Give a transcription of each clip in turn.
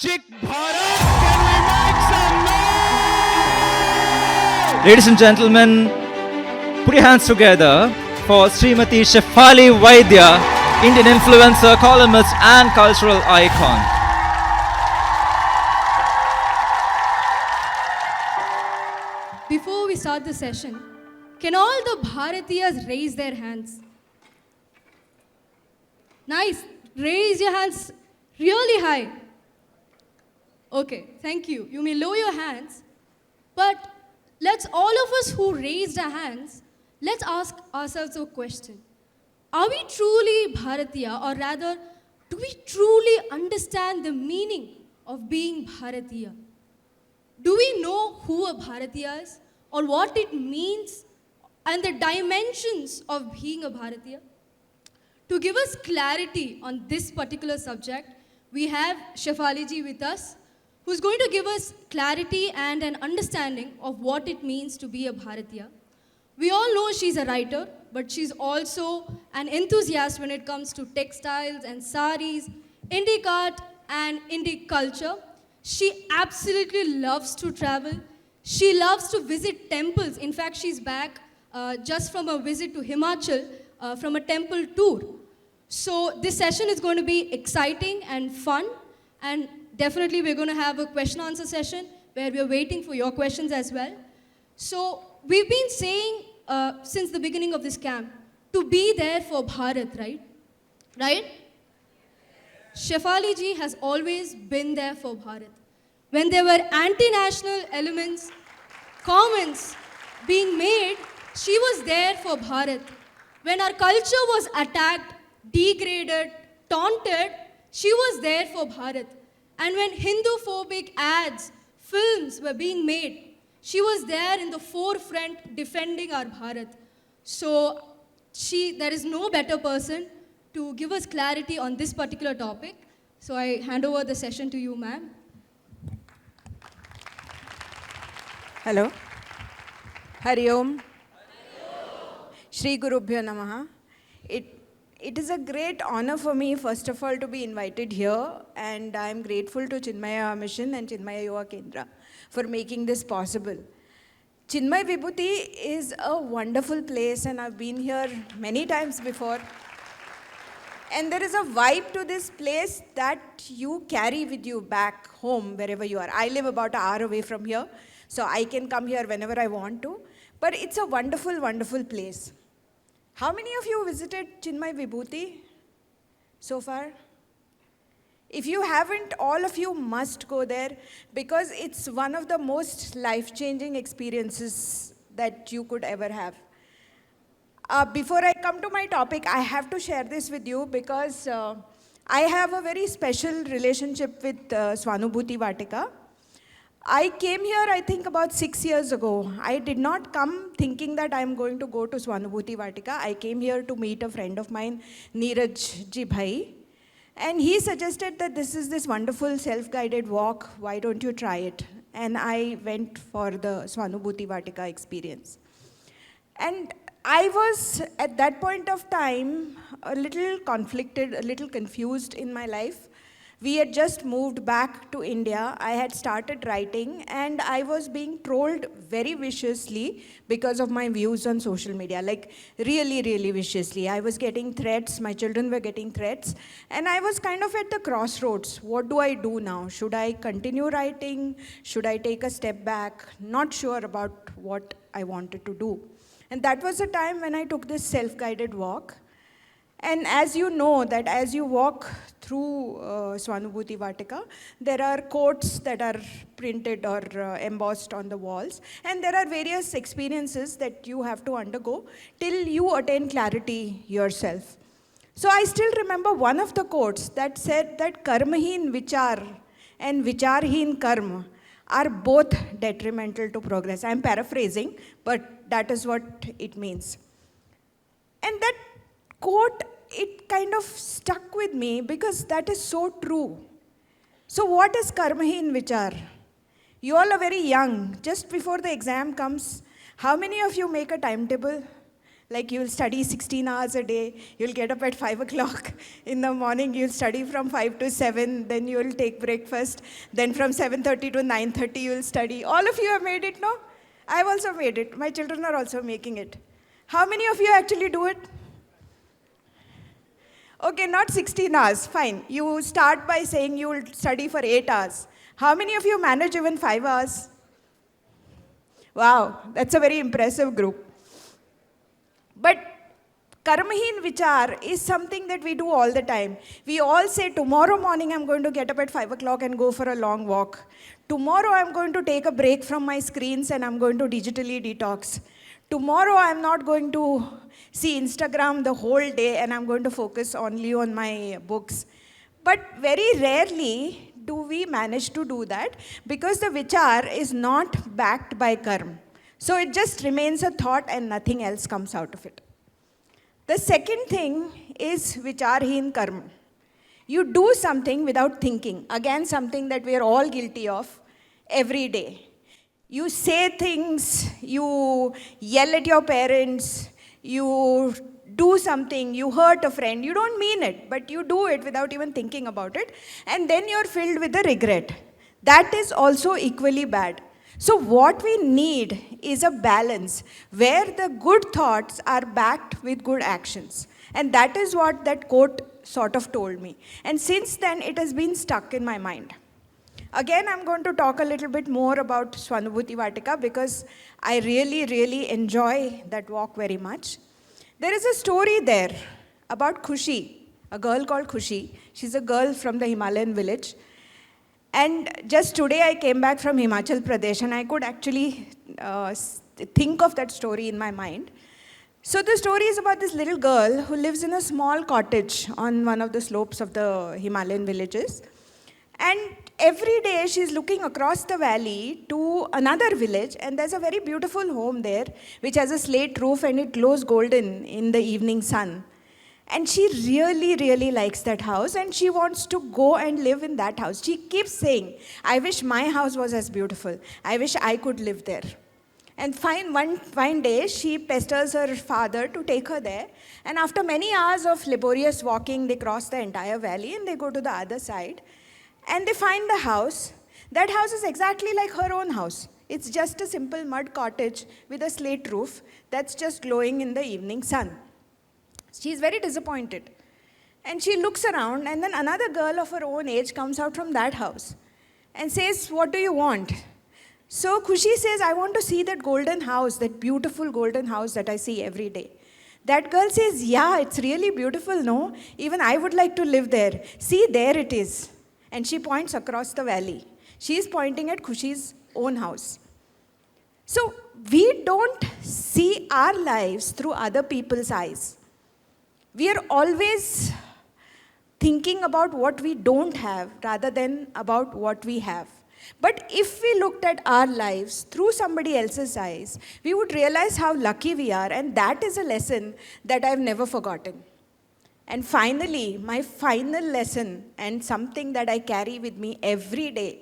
Chick Bharat, can we make some noise? Ladies and gentlemen, put your hands together for Smt.Shefali Vaidya, Indian influencer, columnist and cultural icon. Before we start the session, can all the Bharatiyas raise their hands? Nice. Raise your hands really high. Okay, thank you. You may lower your hands, but let's all of us who raised our hands, let's ask ourselves a question. Are we truly Bharatiya, or rather, do we truly understand the meaning of being Bharatiya? Do we know who a Bharatiya is, or what it means, and the dimensions of being a Bharatiya? To give us clarity on this particular subject, we have Shefali ji with us, who's going to give us clarity and an understanding of what it means to be a Bharatiya. We all know she's a writer, but she's also an enthusiast when it comes to textiles and saris, Indic art and Indic culture. She absolutely loves to travel. She loves to visit temples. In fact, she's back just from a visit to Himachal from a temple tour. So this session is going to be exciting and fun, and definitely we're going to have a question answer session where we're waiting for your questions as well. So we've been saying since the beginning of this camp to be there for Bharat, right? Right? Shefali ji has always been there for Bharat. When there were anti-national elements, comments being made, she was there for Bharat. When our culture was attacked, degraded, taunted, she was there for Bharat. And when Hindu-phobic ads, films were being made, she was there in the forefront defending our Bharat. So there is no better person to give us clarity on this particular topic. So I hand over the session to you, ma'am. Hello. Hari Om. Shri Gurubhyo Namaha. It is a great honor for me, first of all, to be invited here, and I am grateful to Chinmaya Mission and Chinmaya Yuva Kendra for making this possible. Chinmaya Vibhuti is a wonderful place, and I've been here many times before. And there is a vibe to this place that you carry with you back home, wherever you are. I live about an hour away from here, so I can come here whenever I want to. But it's a wonderful, wonderful place. How many of you visited Chinmaya Vibhuti so far? If you haven't, all of you must go there, because it's one of the most life-changing experiences that you could ever have. Before I come to my topic, I have to share this with you because I have a very special relationship with Swanubhuti Vatika. I came here, I think, about 6 years ago. I did not come thinking that I'm going to go to Swanubhuti Vatika. I came here to meet a friend of mine, Neeraj Ji Bhai. And he suggested that this is this wonderful self-guided walk. Why don't you try it? And I went for the Swanubhuti Vatika experience. And I was, at that point of time, a little conflicted, a little confused in my life. We had just moved back to India. I had started writing, and I was being trolled very viciously because of my views on social media, like really, really viciously. I was getting threats, my children were getting threats, and I was kind of at the crossroads. What do I do now? Should I continue writing? Should I take a step back? Not sure about what I wanted to do. And that was the time when I took this self-guided walk. And as you know, that as you walk through Swanubhuti Vatika, there are quotes that are printed or embossed on the walls. And there are various experiences that you have to undergo till you attain clarity yourself. So I still remember one of the quotes that said that karmahin vichar and vicharhin karma are both detrimental to progress. I'm paraphrasing, but that is what it means. And that quote, it kind of stuck with me because that is so true. So what is karmahin vichar? You all are very young. Just before the exam comes, how many of you make a timetable? Like you'll study 16 hours a day, you'll get up at 5 o'clock in the morning, you'll study from 5 to 7, then you'll take breakfast, then from 7:30 to 9:30 you'll study. All of you have made it, no? I've also made it. My children are also making it. How many of you actually do it? Okay, not 16 hours, fine. You start by saying you will study for 8 hours. How many of you manage even 5 hours? Wow, that's a very impressive group. But karmahin vichar is something that we do all the time. We all say, tomorrow morning I'm going to get up at 5 o'clock and go for a long walk. Tomorrow I'm going to take a break from my screens and I'm going to digitally detox. Tomorrow I'm not going to see Instagram the whole day and I'm going to focus only on my books. But very rarely do we manage to do that because the vichar is not backed by karma. So it just remains a thought and nothing else comes out of it. The second thing is vicharheen karma. You do something without thinking. Again, something that we are all guilty of every day. You say things, you yell at your parents, you do something, you hurt a friend. You don't mean it, but you do it without even thinking about it. And then you're filled with the regret. That is also equally bad. So what we need is a balance where the good thoughts are backed with good actions. And that is what that quote sort of told me. And since then, it has been stuck in my mind. Again, I'm going to talk a little bit more about Swanubhuti Vatika because I really, really enjoy that walk very much. There is a story there about Khushi, a girl called Khushi. She's a girl from the Himalayan village. And just today I came back from Himachal Pradesh and I could actually think of that story in my mind. So the story is about this little girl who lives in a small cottage on one of the slopes of the Himalayan villages. And every day she's looking across the valley to another village and there's a very beautiful home there which has a slate roof and it glows golden in the evening sun. And she really, really likes that house and she wants to go and live in that house. She keeps saying, I wish my house was as beautiful. I wish I could live there. And one fine day, she pesters her father to take her there. And after many hours of laborious walking, they cross the entire valley and they go to the other side. And they find the house. That house is exactly like her own house. It's just a simple mud cottage with a slate roof that's just glowing in the evening sun. She's very disappointed. And she looks around and then another girl of her own age comes out from that house and says, what do you want? So Khushi says, I want to see that golden house, that beautiful golden house that I see every day. That girl says, yeah, it's really beautiful, no? Even I would like to live there. See, there it is. And she points across the valley. She's pointing at Khushi's own house. So we don't see our lives through other people's eyes. We are always thinking about what we don't have rather than about what we have. But if we looked at our lives through somebody else's eyes, we would realize how lucky we are, and that is a lesson that I've never forgotten. And finally, my final lesson, and something that I carry with me every day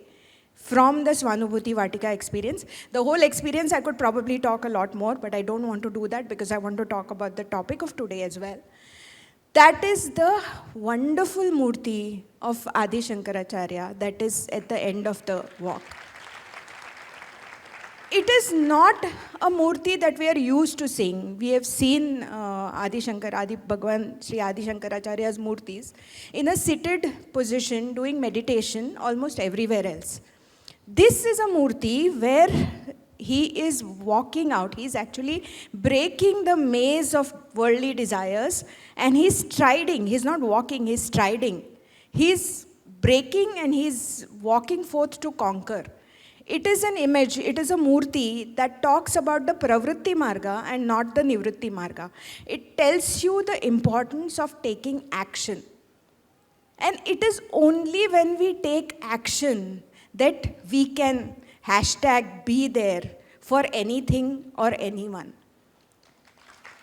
from the Swanubhuti Vatika experience. The whole experience I could probably talk a lot more, but I don't want to do that because I want to talk about the topic of today as well. That is the wonderful murti of Adi Shankaracharya that is at the end of the walk. It is not a murti that we are used to seeing. We have seen Adi Bhagwan Sri Adi Shankaracharya's murtis in a seated position doing meditation almost everywhere else. This is a murti where he is walking out. He's actually breaking the maze of worldly desires and he's striding. He's not walking, he's striding. He's breaking and he's walking forth to conquer. It is an image, it is a murti that talks about the pravritti marga and not the nivritti marga. It tells you the importance of taking action. And it is only when we take action that we can #be there for anything or anyone.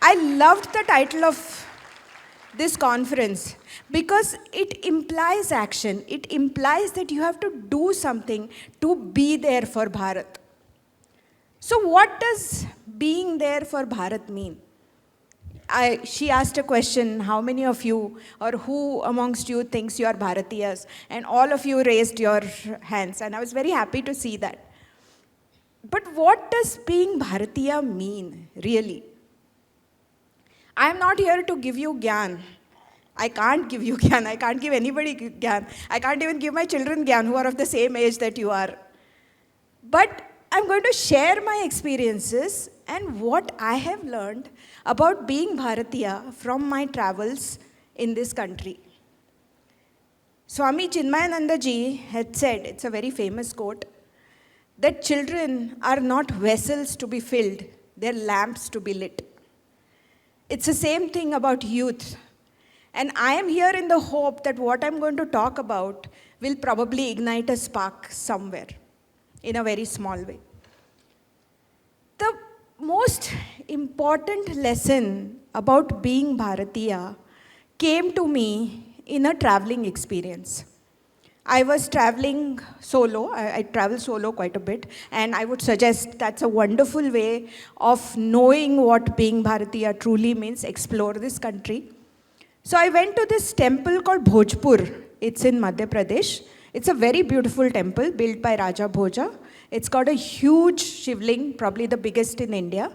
I loved the title of this conference because it implies action. It implies that you have to do something to be there for Bharat. So what does being there for Bharat mean? she asked a question, how many of you or who amongst you thinks you are Bharatiyas? And all of you raised your hands, and I was very happy to see that. But what does being Bharatiya mean, really? I am not here to give you gyan. I can't give you gyan. I can't give anybody gyan. I can't even give my children gyan who are of the same age that you are. But I'm going to share my experiences and what I have learned about being Bharatiya from my travels in this country. Swami Chinmaya ji had said, it's a very famous quote, that children are not vessels to be filled, they're lamps to be lit. It's the same thing about youth. And I am here in the hope that what I'm going to talk about will probably ignite a spark somewhere in a very small way. The most important lesson about being Bharatiya came to me in a traveling experience. I was traveling solo. I travel solo quite a bit, and I would suggest that's a wonderful way of knowing what being Bharatiya truly means, explore this country. So I went to this temple called Bhojpur. It's in Madhya Pradesh. It's a very beautiful temple built by Raja Bhoja. It's got a huge shivling, probably the biggest in India.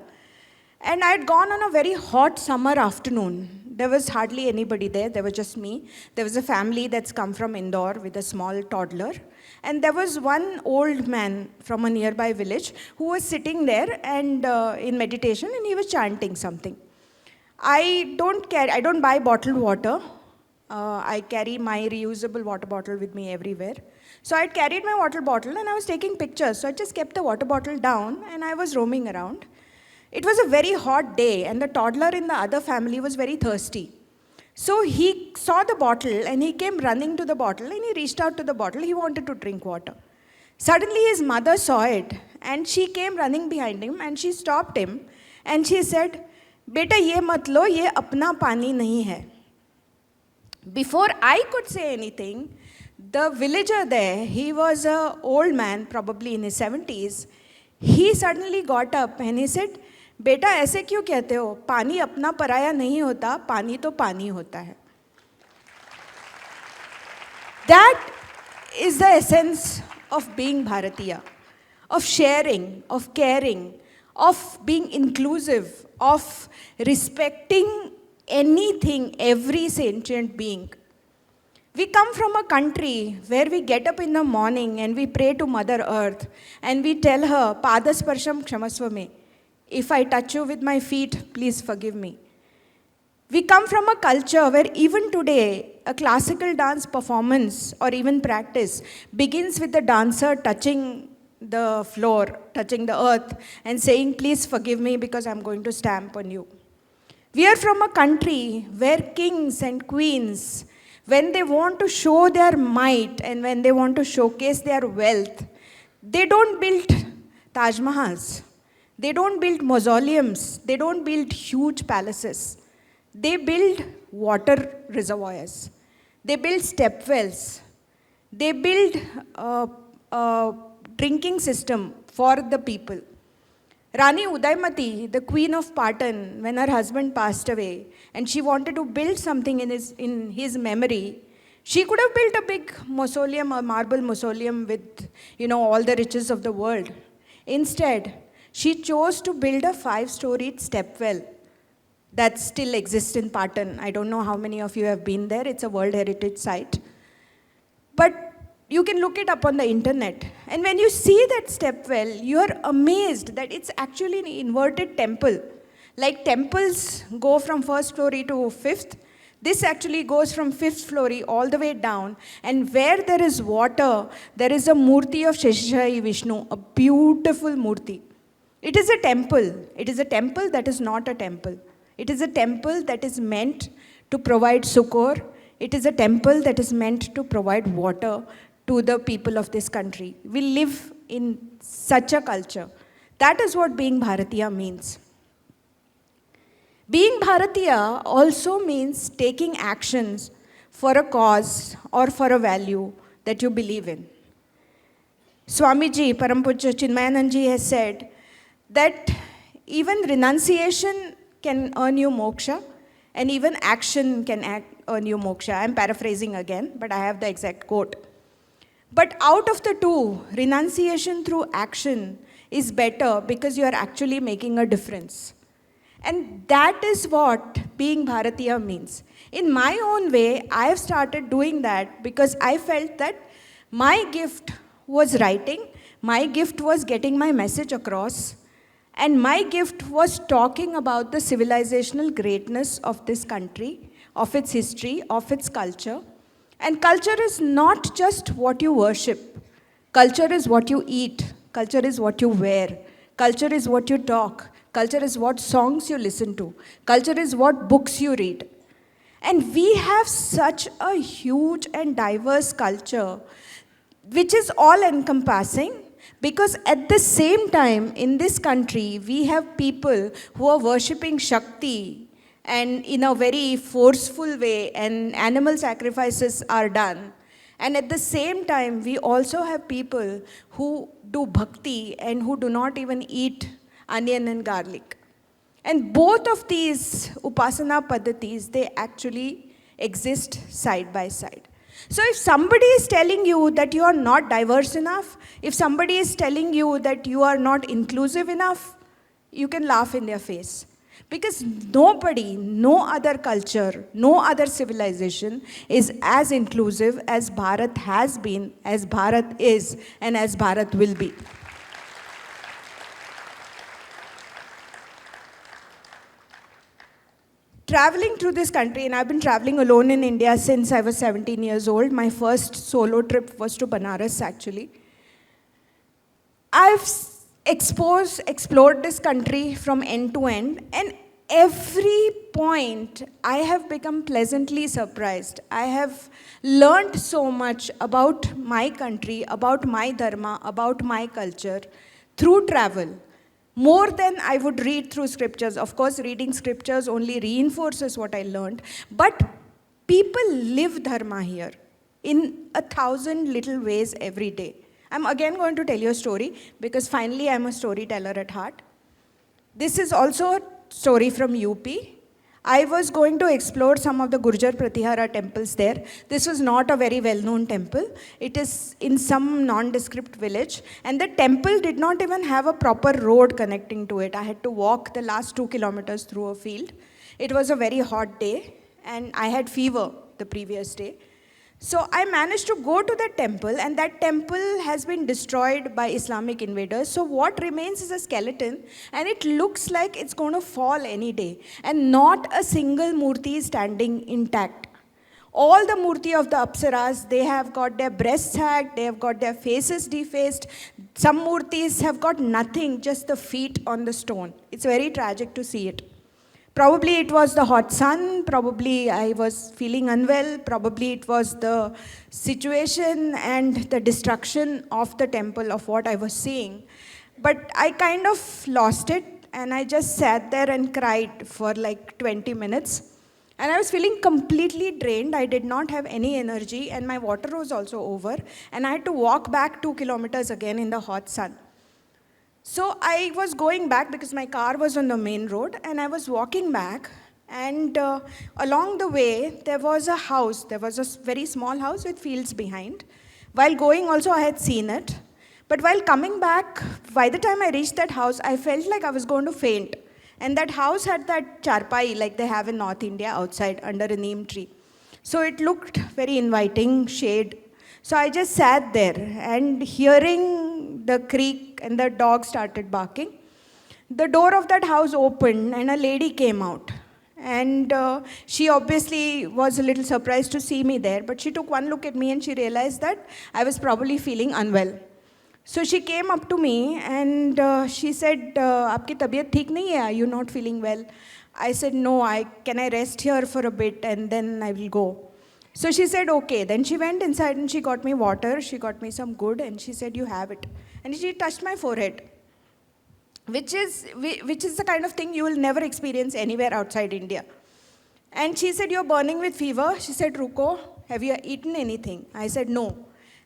And I had gone on a very hot summer afternoon. There was hardly anybody there. There was just me. There was a family that's come from Indore with a small toddler. And there was one old man from a nearby village who was sitting there and in meditation, and he was chanting something. I don't buy bottled water. I carry my reusable water bottle with me everywhere. So I carried my water bottle and I was taking pictures. So I just kept the water bottle down and I was roaming around. It was a very hot day and the toddler in the other family was very thirsty. So he saw the bottle and he came running to the bottle and he reached out to the bottle. He wanted to drink water. Suddenly his mother saw it and she came running behind him and she stopped him and she said, "Beta, ye mat lo, ye apna pani nahi hai." Before I could say anything, the villager there, he was an old man, probably in his 70s. He suddenly got up and he said, "बेटा ऐसे क्यों कहते हो? पानी अपना पराया नहीं होता, पानी तो पानी होता है." That is the essence of being Bharatiya, of sharing, of caring, of being inclusive, of respecting anything, every sentient being. We come from a country where we get up in the morning and we pray to Mother Earth and we tell her, "Padasparsham kshamasva me. If I touch you with my feet, please forgive me." We come from a culture where even today, a classical dance performance or even practice begins with the dancer touching the floor, touching the earth and saying, "Please forgive me because I'm going to stamp on you." We are from a country where kings and queens, when they want to show their might and when they want to showcase their wealth, they don't build Taj Mahals. They don't build mausoleums. They don't build huge palaces. They build water reservoirs. They build step wells. They build a drinking system for the people. Rani Udaymati, the queen of Patan, when her husband passed away and she wanted to build something in his memory, she could have built a big mausoleum, a marble mausoleum with, all the riches of the world. Instead, she chose to build a 5-storied stepwell that still exists in Patan. I don't know how many of you have been there. It's a World Heritage Site. But you can look it up on the internet. And when you see that stepwell, you're amazed that it's actually an inverted temple. Like temples go from 1st story to 5th, this actually goes from 5th story all the way down. And where there is water, there is a murti of Sheshashayi Vishnu, a beautiful murti. It is a temple. It is a temple that is not a temple. It is a temple that is meant to provide succor. It is a temple that is meant to provide water to the people of this country. We live in such a culture. That is what being Bharatiya means. Being Bharatiya also means taking actions for a cause or for a value that you believe in. Swamiji, Param Pujya Chinmaya ji has said that even renunciation can earn you moksha, and even action can earn you moksha. I'm paraphrasing again, but I have the exact quote. But out of the two, renunciation through action is better because you are actually making a difference. And that is what being Bharatiya means. In my own way, I have started doing that because I felt that my gift was writing, my gift was getting my message across, and my gift was talking about the civilizational greatness of this country, of its history, of its culture. And culture is not just what you worship. Culture is what you eat. Culture is what you wear. Culture is what you talk. Culture is what songs you listen to. Culture is what books you read. And we have such a huge and diverse culture, which is all encompassing, because at the same time, in this country, we have people who are worshipping Shakti, and in a very forceful way, and animal sacrifices are done. And at the same time, we also have people who do bhakti and who do not even eat onion and garlic. And both of these upasana paddhatis, they actually exist side by side. So if somebody is telling you that you are not diverse enough, if somebody is telling you that you are not inclusive enough, you can laugh in their face. Because nobody, no other culture, no other civilization is as inclusive as Bharat has been, as Bharat is, and as Bharat will be. Traveling through this country, and I've been traveling alone in India since I was 17 years old. My first solo trip was to Banaras, actually. I've explored this country from end to end, and every point I have become pleasantly surprised. I have learned so much about my country, about my dharma, about my culture through travel. More than I would read through scriptures. Of course, reading scriptures only reinforces what I learned. But people live dharma here in 1,000 little ways every day. I'm again going to tell you a story because finally I'm a storyteller at heart. This is also a story from UP. I was going to explore some of the Gurjar Pratihara temples there. This was not a very well-known temple. It is in some nondescript village. And the temple did not even have a proper road connecting to it. I had to walk the last 2 kilometers through a field. It was a very hot day, and I had fever the previous day. So I managed to go to that temple, and that temple has been destroyed by Islamic invaders. So what remains is a skeleton, and it looks like it's going to fall any day. And not a single murti is standing intact. All the murti of the apsaras, they have got their breasts hacked, they have got their faces defaced. Some murtis have got nothing, just the feet on the stone. It's very tragic to see it. Probably it was the hot sun, probably I was feeling unwell, probably it was the situation and the destruction of the temple of what I was seeing. But I kind of lost it, and I just sat there and cried for like 20 minutes. And I was feeling completely drained. I did not have any energy, and my water was also over. And I had to walk back 2 kilometers again in the hot sun. So I was going back because my car was on the main road, and I was walking back, and along the way there was a house. There was a very small house with fields behind. While going also I had seen it, but while coming back, by the time I reached that house, I felt like I was going to faint. And that house had that charpai like they have in North India outside under a neem tree. So it looked very inviting, shade. So I just sat there, and hearing the creak and the dog started barking, the door of that house opened and a lady came out. And she obviously was a little surprised to see me there, but she took one look at me and she realized that I was probably feeling unwell. So she came up to me and she said, "Aapki tabiyat theek nahi hai? Are you not feeling well?" I said, "No, can I rest here for a bit and then I will go." So she said, "Okay." Then she went inside and she got me water, she got me some good, and she said, "You have it." And she touched my forehead, which is the kind of thing you will never experience anywhere outside India. And she said, "You're burning with fever." She said, "Ruko, have you eaten anything?" I said, "No."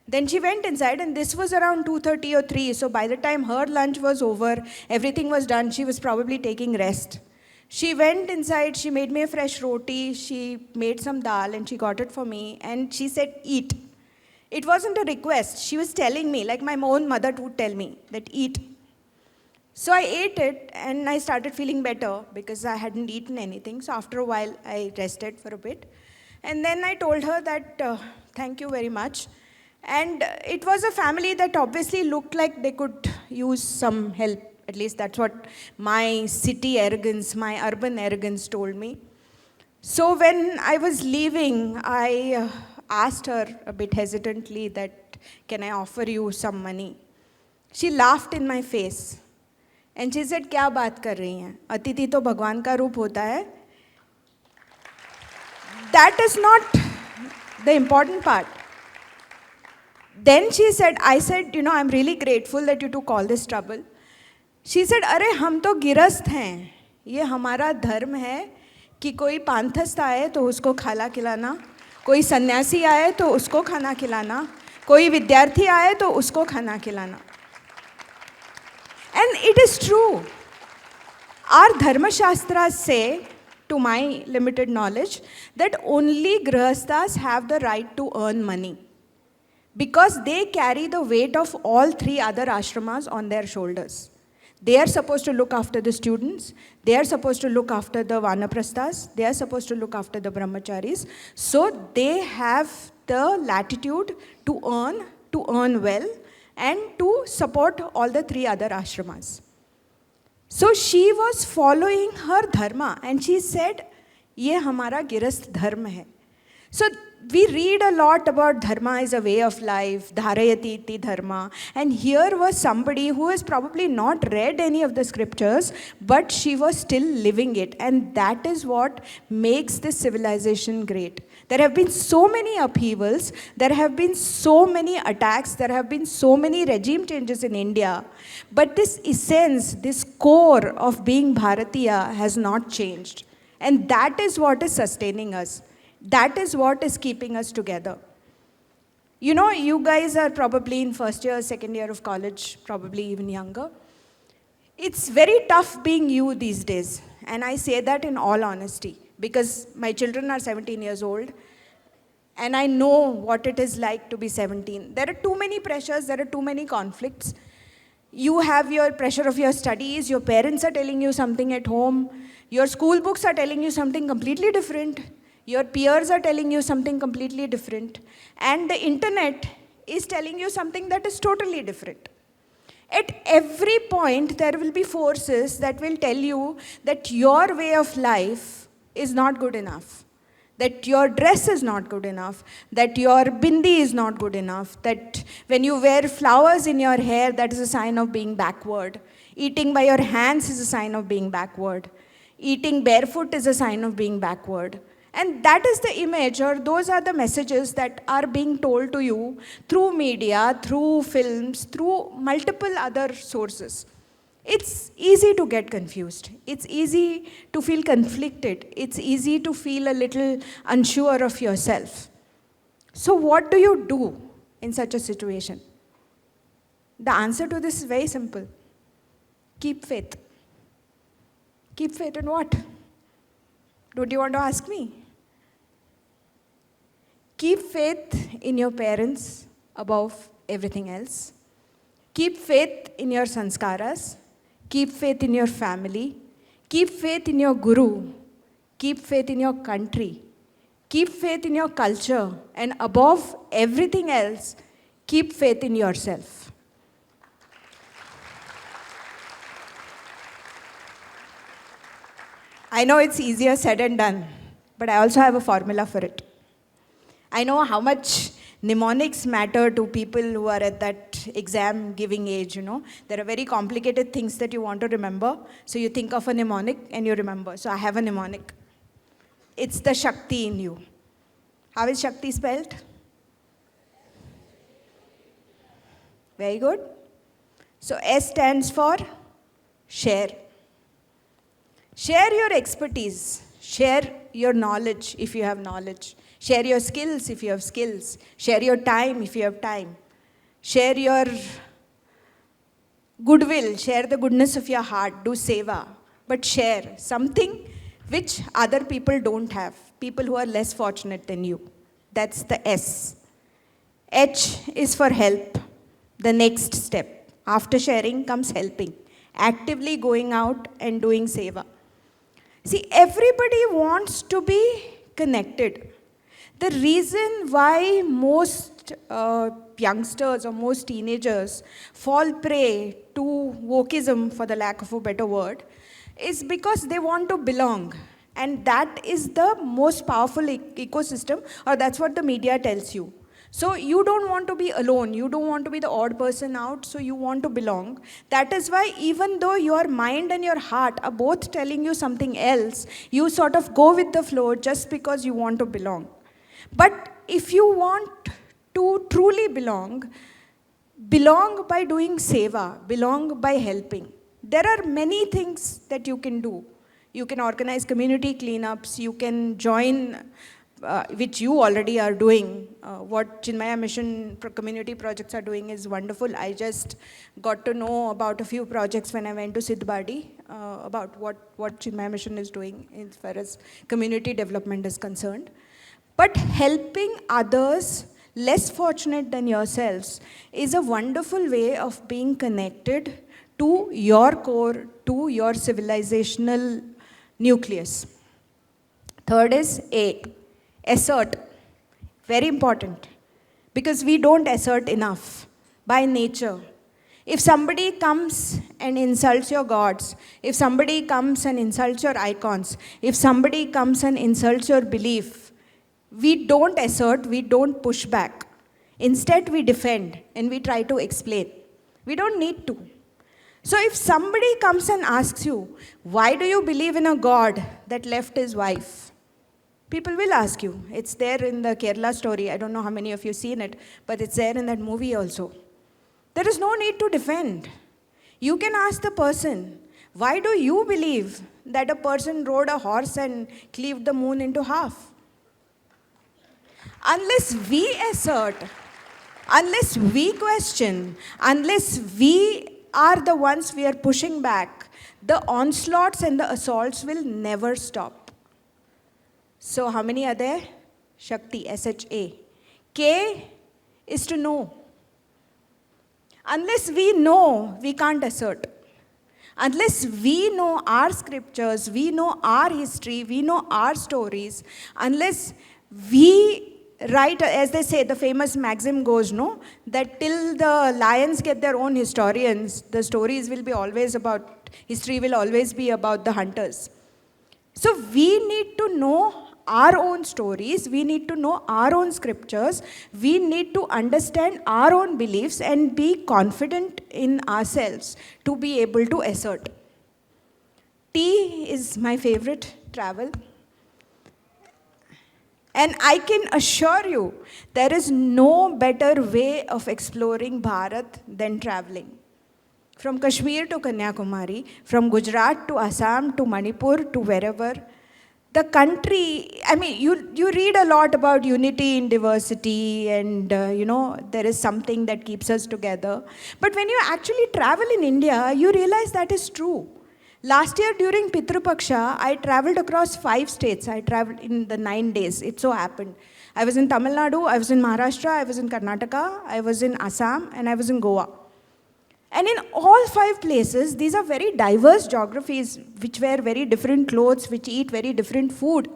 Then she went inside, and this was around 2:30 or 3. So by the time her lunch was over, everything was done, she was probably taking rest. She went inside, she made me a fresh roti, she made some dal and she got it for me and she said, eat. It wasn't a request. She was telling me, like my own mother would tell me, that eat. So I ate it and I started feeling better because I hadn't eaten anything. So after a while, I rested for a bit. And then I told her that, thank you very much. And it was a family that obviously looked like they could use some help. At least that's what my city arrogance, my urban arrogance told me. So when I was leaving, I asked her a bit hesitantly that, can I offer you some money? She laughed in my face. And she said, क्या बात कर रही हैं? अतिथि तो भगवान का रूप होता है. That is not the important part. Then she said, I said, I'm really grateful that you took all this trouble. She said, अरे हम तो गिरस्थ हैं. ये हमारा धर्म है कि कोई पांथस्थ आए तो उसको खाना खिलाना, कोई सन्यासी आए तो उसको खाना खिलाना, कोई विद्यार्थी आए तो उसको खाना खिलाना. And it is true. Our Dharma Shastras say, to my limited knowledge, that only Grihasthas have the right to earn money because they carry the weight of all three other ashramas on their shoulders. They are supposed to look after the students, they are supposed to look after the Vanaprasthas, they are supposed to look after the Brahmacharis. So they have the latitude to earn well, and to support all the three other ashramas. So she was following her dharma and she said, ये हमारा गिरस्थ धर्म है. So we read a lot about dharma is a way of life, dharayati iti dharma. And here was somebody who has probably not read any of the scriptures, but she was still living it. And that is what makes this civilization great. There have been so many upheavals, there have been so many attacks, there have been so many regime changes in India. But this essence, this core of being Bharatiya has not changed. And that is what is sustaining us. That is what is keeping us together. You guys are probably in first year, second year of college, probably even younger. It's very tough being you these days. And I say that in all honesty, because my children are 17 years old. And I know what it is like to be 17. There are too many pressures, there are too many conflicts. You have your pressure of your studies, your parents are telling you something at home, your school books are telling you something completely different. Your peers are telling you something completely different. And the internet is telling you something that is totally different. At every point, there will be forces that will tell you that your way of life is not good enough, that your dress is not good enough, that your bindi is not good enough, that when you wear flowers in your hair, that is a sign of being backward. Eating by your hands is a sign of being backward. Eating barefoot is a sign of being backward. And that is the image, or those are the messages that are being told to you through media, through films, through multiple other sources. It's easy to get confused. It's easy to feel conflicted. It's easy to feel a little unsure of yourself. So what do you do in such a situation? The answer to this is very simple. Keep faith. Keep faith in what? Don't you want to ask me? Keep faith in your parents above everything else. Keep faith in your sanskaras. Keep faith in your family. Keep faith in your guru. Keep faith in your country. Keep faith in your culture. And above everything else, keep faith in yourself. I know it's easier said than done, but I also have a formula for it. I know how much mnemonics matter to people who are at that exam giving age, There are very complicated things that you want to remember. So you think of a mnemonic and you remember. So I have a mnemonic. It's the Shakti in you. How is Shakti spelled? Very good. So S stands for share. Share your expertise. Share your knowledge if you have knowledge. Share your skills if you have skills. Share your time if you have time. Share your goodwill. Share the goodness of your heart. Do seva. but share something which other people don't have, people who are less fortunate than you. That's the S. H is for help, the next step. After sharing comes helping, actively going out and doing seva. See, everybody wants to be connected. The reason why most youngsters or most teenagers fall prey to wokeism, for the lack of a better word, is because they want to belong. And that is the most powerful ecosystem, or that's what the media tells you. So you don't want to be alone, you don't want to be the odd person out, so you want to belong. That is why even though your mind and your heart are both telling you something else, you sort of go with the flow just because you want to belong. But if you want to truly belong, belong by doing seva, belong by helping. There are many things that you can do. You can organize community cleanups, you can join, which you already are doing. What Chinmaya Mission community projects are doing is wonderful. I just got to know about a few projects when I went to Siddhbadi, about what Chinmaya Mission is doing as far as community development is concerned. But helping others less fortunate than yourselves is a wonderful way of being connected to your core, to your civilizational nucleus. Third is A, assert. Very important, because we don't assert enough by nature. If somebody comes and insults your gods, if somebody comes and insults your icons, if somebody comes and insults your belief, we don't assert, we don't push back. Instead, we defend and we try to explain. We don't need to. So if somebody comes and asks you, why do you believe in a God that left his wife? People will ask you. It's there in the Kerala story. I don't know how many of you have seen it, but it's there in that movie also. There is no need to defend. You can ask the person, why do you believe that a person rode a horse and cleaved the moon into half? Unless we assert, unless we question, unless we are the ones we are pushing back, the onslaughts and the assaults will never stop. So how many are there? Shakti, S-H-A. K is to know. Unless we know, we can't assert. Unless we know our scriptures, we know our history, we know our stories, unless we write, as they say, the famous maxim goes, no, that till the lions get their own historians, the stories will be always about, history will always be about the hunters. So we need to know our own stories, we need to know our own scriptures, we need to understand our own beliefs and be confident in ourselves to be able to assert. T is my favorite, travel. And I can assure you, there is no better way of exploring Bharat than traveling. From Kashmir to Kanyakumari, from Gujarat to Assam to Manipur to wherever, the country, I mean, you read a lot about unity in diversity and, there is something that keeps us together. But when you actually travel in India, you realize that is true. Last year during Pitru Paksha, I traveled across 5 states. I traveled in the 9 days. It so happened. I was in Tamil Nadu, I was in Maharashtra, I was in Karnataka, I was in Assam, and I was in Goa. And in all 5 places, these are very diverse geographies, which wear very different clothes, which eat very different food.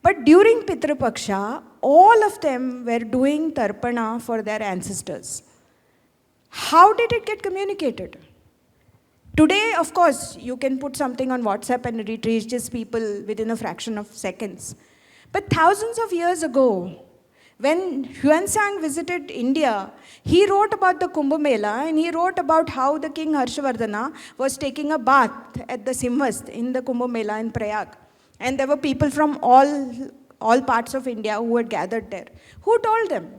But during Pitru Paksha, all of them were doing Tarpana for their ancestors. How did it get communicated? Today, of course, you can put something on WhatsApp and it reaches people within a fraction of seconds. But thousands of years ago, when Huansang visited India, he wrote about the Kumbh Mela and he wrote about how the king Harshavardhana was taking a bath at the Simhast in the Kumbh Mela in Prayag. And there were people from all parts of India who had gathered there. Who told them?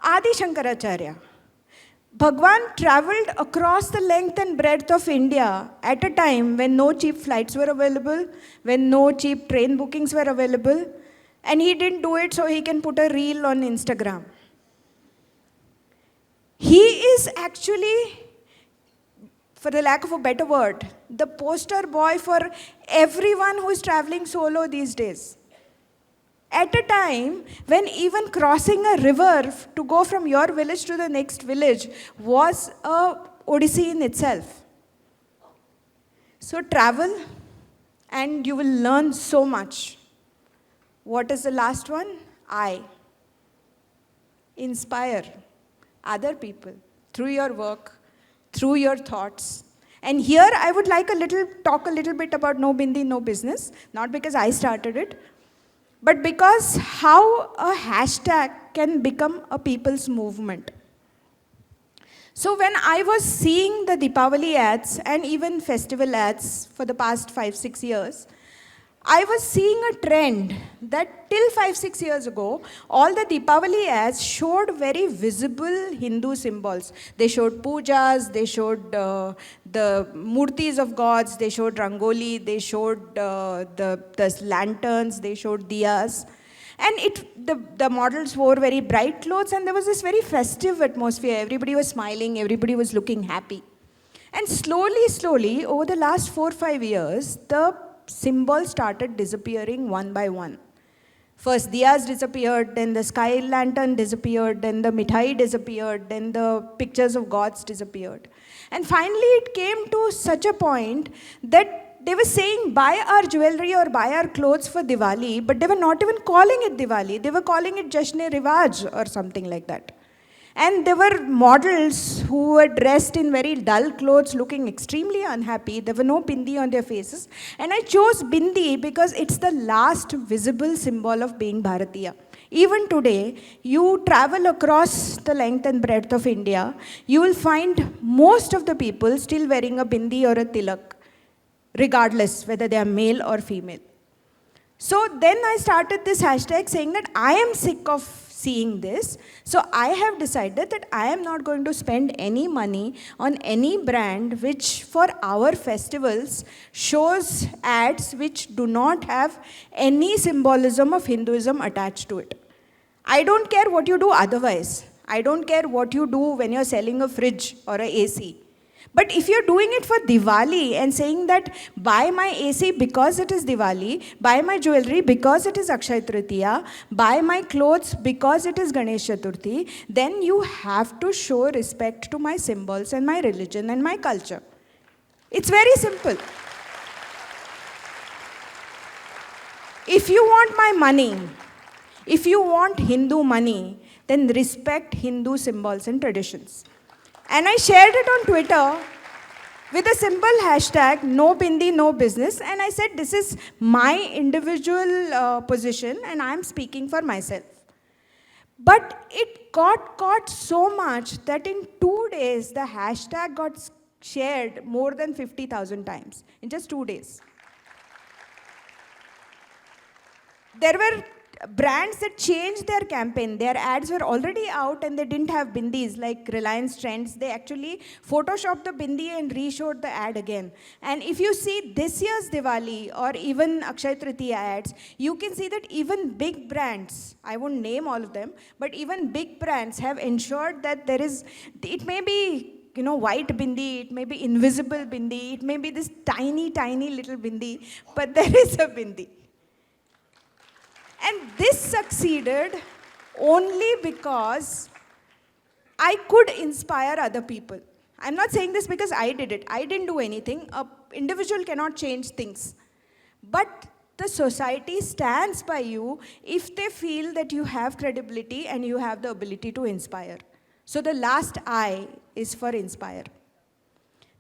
Adi Shankaracharya. Bhagwan traveled across the length and breadth of India at a time when no cheap flights were available, when no cheap train bookings were available, and he didn't do it so he can put a reel on Instagram. He is actually, for the lack of a better word, the poster boy for everyone who is traveling solo these days. At a time when even crossing a river to go from your village to the next village was a odyssey in itself. So travel and you will learn so much. What is the last one? I. Inspire other people through your work, through your thoughts. And here I would like talk a little bit about No Bindi, No Business, not because I started it, but because how a hashtag can become a people's movement. So when I was seeing the Deepavali ads and even festival ads for the past 5-6 years, I was seeing a trend that till 5-6 years ago, all the Deepavali ads showed very visible Hindu symbols. They showed pujas, they showed the murtis of gods, they showed rangoli, they showed the lanterns, they showed diyas. And the models wore very bright clothes and there was this very festive atmosphere. Everybody was smiling, everybody was looking happy. And slowly, over the last 4-5 years, the symbols started disappearing one by one. First diyas disappeared, then the sky lantern disappeared, then the mithai disappeared, then the pictures of gods disappeared. And finally it came to such a point that they were saying buy our jewelry or buy our clothes for Diwali, but they were not even calling it Diwali, they were calling it Jashn-e-Riwaj or something like that. And there were models who were dressed in very dull clothes looking extremely unhappy. There were no bindi on their faces. And I chose bindi because it's the last visible symbol of being Bharatiya. Even today, you travel across the length and breadth of India, you will find most of the people still wearing a bindi or a tilak, regardless whether they are male or female. So then I started this hashtag saying that I am sick of seeing this. So I have decided that I am not going to spend any money on any brand which for our festivals shows ads which do not have any symbolism of Hinduism attached to it. I don't care what you do otherwise. I don't care what you do when you're selling a fridge or a AC. But if you're doing it for Diwali and saying that buy my AC because it is Diwali, buy my jewelry because it is Akshaya Tritiya, buy my clothes because it is Ganesh Chaturthi, then you have to show respect to my symbols and my religion and my culture. It's very simple. If you want my money, if you want Hindu money, then respect Hindu symbols and traditions. And I shared it on Twitter with a simple hashtag, no bindi, no business. And I said, this is my individual position and I'm speaking for myself. But it got caught so much that in 2 days, the hashtag got shared more than 50,000 times in just 2 days. There were brands that changed their campaign. Their ads were already out and they didn't have bindis like Reliance Trends. They actually photoshopped the bindi and re-showed the ad again. And if you see this year's Diwali or even Akshaya Tritiya ads, you can see that even big brands, I won't name all of them, but even big brands have ensured that there is, it may be white bindi, it may be invisible bindi, it may be this tiny, tiny little bindi, but there is a bindi. And this succeeded only because I could inspire other people. I'm not saying this because I did it. I didn't do anything. An individual cannot change things. But the society stands by you if they feel that you have credibility and you have the ability to inspire. So the last I is for inspire.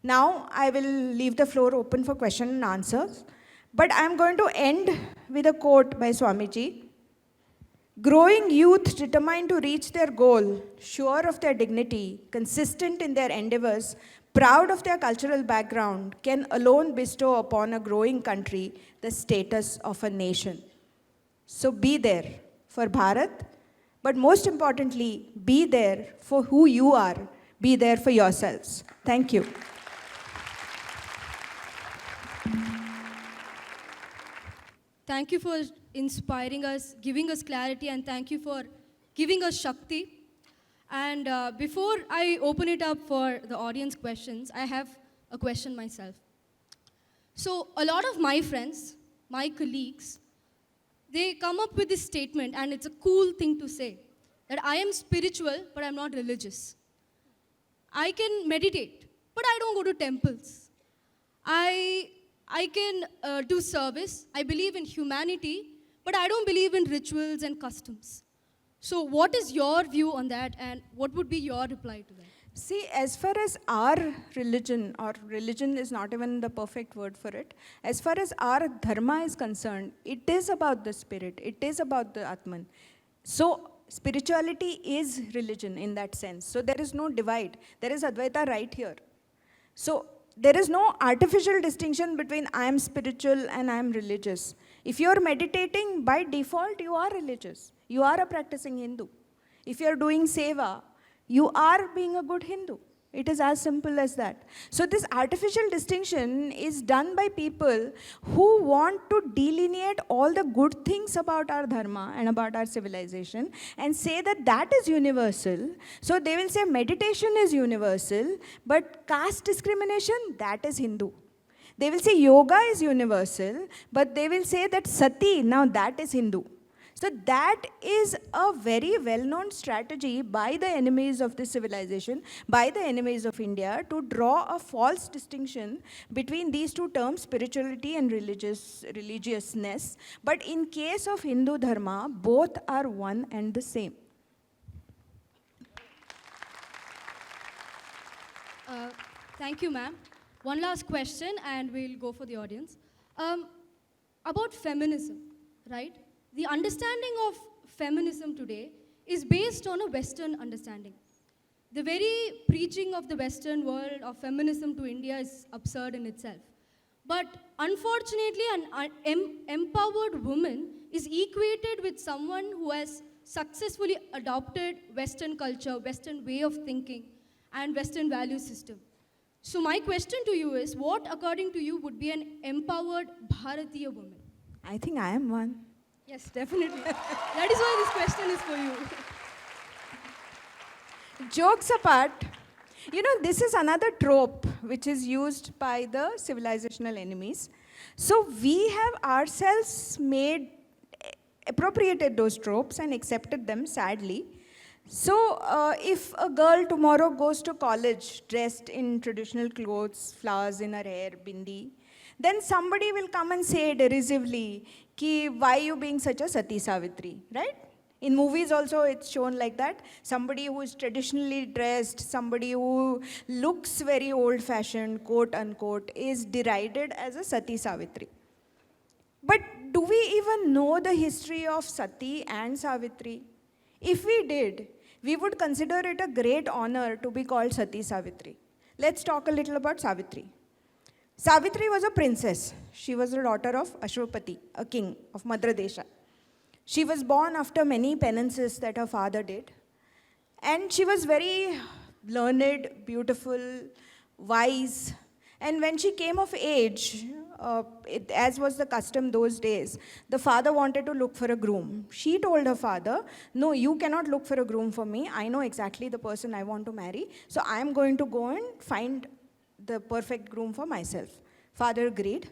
Now I will leave the floor open for question and answers. But I'm going to end with a quote by Swamiji. Growing youth determined to reach their goal, sure of their dignity, consistent in their endeavors, proud of their cultural background, can alone bestow upon a growing country the status of a nation. So be there for Bharat, but most importantly, be there for who you are. Be there for yourselves. Thank you. Thank you for inspiring us, giving us clarity, and thank you for giving us Shakti. And before I open it up for the audience questions, I have a question myself. So a lot of my friends, my colleagues, they come up with this statement, and it's a cool thing to say, that I am spiritual, but I'm not religious. I can meditate, but I don't go to temples. I can do service. I believe in humanity, but I don't believe in rituals and customs. So what is your view on that, and what would be your reply to that? See, as far as our religion, or religion is not even the perfect word for it, as far as our dharma is concerned, it is about the spirit, it is about the Atman. So, spirituality is religion in that sense. So, there is no divide. There is Advaita right here. So, there is no artificial distinction between I am spiritual and I am religious. If you are meditating, by default, you are religious. You are a practicing Hindu. If you are doing seva, you are being a good Hindu. It is as simple as that. So this artificial distinction is done by people who want to delineate all the good things about our dharma and about our civilization and say that that is universal. So they will say meditation is universal, but caste discrimination, that is Hindu. They will say yoga is universal, but they will say that sati, now that is Hindu. So that is a very well-known strategy by the enemies of this civilization, by the enemies of India, to draw a false distinction between these two terms, spirituality and religiousness. But in case of Hindu dharma, both are one and the same. Thank you, ma'am. One last question, and we'll go for the audience. About feminism, right? The understanding of feminism today is based on a Western understanding. The very preaching of the Western world of feminism to India is absurd in itself. But unfortunately, an empowered woman is equated with someone who has successfully adopted Western culture, Western way of thinking, and Western value system. So my question to you is, what according to you would be an empowered Bharatiya woman? I think I am one. Yes, definitely. That is why this question is for you. Jokes apart, you know, this is another trope which is used by the civilizational enemies. So we have ourselves appropriated those tropes and accepted them, sadly. So if a girl tomorrow goes to college dressed in traditional clothes, flowers in her hair, bindi, then somebody will come and say derisively, ki, why are you being such a Sati Savitri, right? In movies also it's shown like that. Somebody who is traditionally dressed, somebody who looks very old-fashioned, quote unquote, is derided as a Sati Savitri. But do we even know the history of Sati and Savitri? If we did, we would consider it a great honor to be called Sati Savitri. Let's talk a little about Savitri. Savitri was a princess. She was the daughter of Ashwapati, a king of Madhya Desha. She was born after many penances that her father did. And she was very learned, beautiful, wise. And when she came of age, as was the custom those days, the father wanted to look for a groom. She told her father, no, you cannot look for a groom for me. I know exactly the person I want to marry. So I am going to go and find the perfect groom for myself. Father agreed.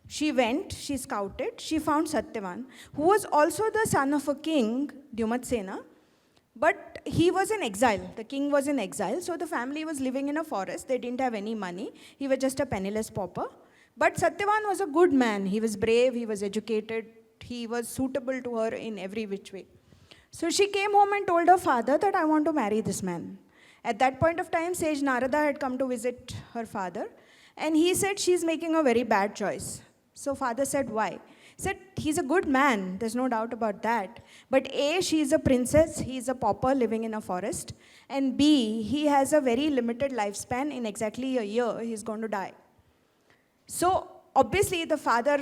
She went, she scouted, she found Satyavan, who was also the son of a king, Dyumatsena, but he was in exile. The king was in exile, so the family was living in a forest. They didn't have any money. He was just a penniless pauper. But Satyavan was a good man. He was brave, he was educated, he was suitable to her in every which way. So she came home and told her father that I want to marry this man. At that point of time, sage Narada had come to visit her father, and he said she's making a very bad choice. So father said, why? He said, he's a good man, there's no doubt about that. But A, she's a princess, he's a pauper living in a forest. And B, he has a very limited lifespan. In exactly a year, he's going to die. So obviously the father